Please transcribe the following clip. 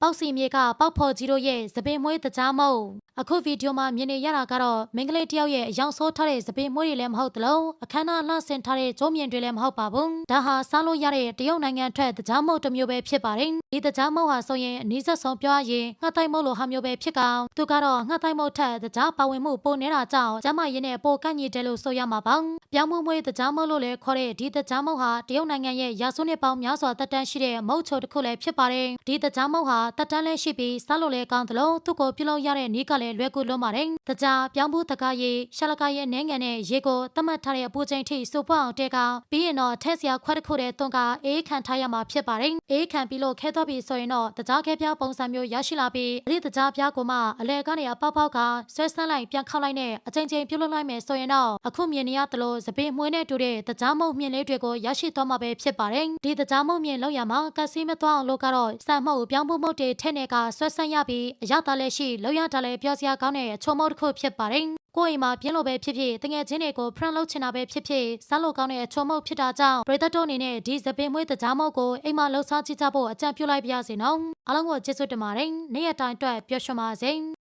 ပေါက်စီမြေကပေါက်ဖော်ကြီးတို့ရဲ့သပင်မွေးတကြားမုံအခုဗီဒီယိုမှာမြင်နေရတာကတော့မိန်းကလေးတယောက်ရဲ့အယောင်ဆိုးထားတဲ့သပင်မွေးတွေလည်းမဟုတ်သလိုအခမ်းအနားလှဆင်ထားတဲ့ကျုံးမြင့်တွေလည်းမဟုတ်ပါဘူးဒါဟာစားလို့ရတဲ့တရုတ်နိုင်ငံထွက်တကြားမုံတစ်မျိုးပဲဖြစ်ပါတယ်ဒီတကြားမုံဟာဆိုရင်အနည်းဆက်ဆုံးပြောရရင်ငှက်သိုက်မုံလိုဟာမျိုးပဲဖြစ်ကောင်သူကတော့ငှက်သိုက်မုံထက်တကြားပါဝင်မှုပိုနေတာကြောင့်ကျမရင်းနဲ့ပိုကန့်ညီတယ်လို့ဆိုရမှာပါပြောင်းမွေးမွေးတကြားမုံလို့လည်းခေါ်တဲ့ဒီတကြားမုံဟာတရုတ်နိုင်ငံရဲ့ရာစုနှစ်ပေါင်းများစွာသက်တမ်းရှိတဲ့မုံချိုတစ်ခုလည်းဖြစ်ပါတယ်ဒီတကြားမုံဟာသက်တမ်းလည်းရှိပြီးစားလို့လည်းကောင်းသလိုသူ့ကိုပြုလုပ်ရတဲ့နည်းကလည်းလွယ်ကူလွန်းပါတယ်။တကြားပြောင်းဘူးတကားရည်ရှာလကာရဲ့နှဲငယ်နဲ့ရေကိုသတ်မှတ်ထားတဲ့အပူချိန်ထိစူပွားအောင်တဲကပြီးရင်တော့ထက်စရာခွက်တစ်ခုတည်းတွန်းကအေးခံထားရမှာဖြစ်ပါတယ်။အေးခံပြီးလို့ခဲသွားပြီဆိုရင်တော့တကြားခဲပြားပုံစံမျိုးရရှိလာပြီးအဲ့ဒီတကြားပြားကိုမှအလဲကနေအပေါက်ပေါက်ကဆွဲဆန်းလိုက်ပြန်ခောက်လိုက်နဲ့အချိန်ချင်းပြုလုပ်လိုက်မယ်ဆိုရင်တော့အခုမြင်နေရသလိုစပင်းမွေးနဲ့တူတဲ့တကြားမုံမြင့်လေးတွေကိုရရှိသွားမှာပဲဖြစ်ပါတယ်။ဒီတကြားမုံမြင့်လောက်ရမှာကစီးမသွားအောင်လို့ကတော့စံမှုတ်ပြောင်းဘူးမုတ်တွေထဲနဲ့ကဆွဲဆန်းရပြီးအရသာလည်းရှိလောက်ရတာလည်းပြောစရာကောင်းတဲ့ချုံမုတ်တစ်ခုဖြစ်ပါတယ်။ကိုယ်အိမ်မှာပြင်းလို့ပဲဖြစ်ဖြစ်တငယ်ချင်းတွေကိုဖရန့်လုပ်ချင်တာပဲဖြစ်ဖြစ်စားလို့ကောင်းတဲ့ချုံမုတ်ဖြစ်တာကြောင့်ပရိသတ်တို့အနေနဲ့ဒီစပင်မွေးတကြားမုတ်ကိုအိမ်မှာလှုပ်ရှားကြည့်ကြဖို့အကြံပြုလိုက်ပါရစေနော်။အားလုံးကိုကျေးဇူးတင်ပါတယ်။နေ့ရက်တိုင်းအတွက်ပျော်ရွှင်ပါစေ။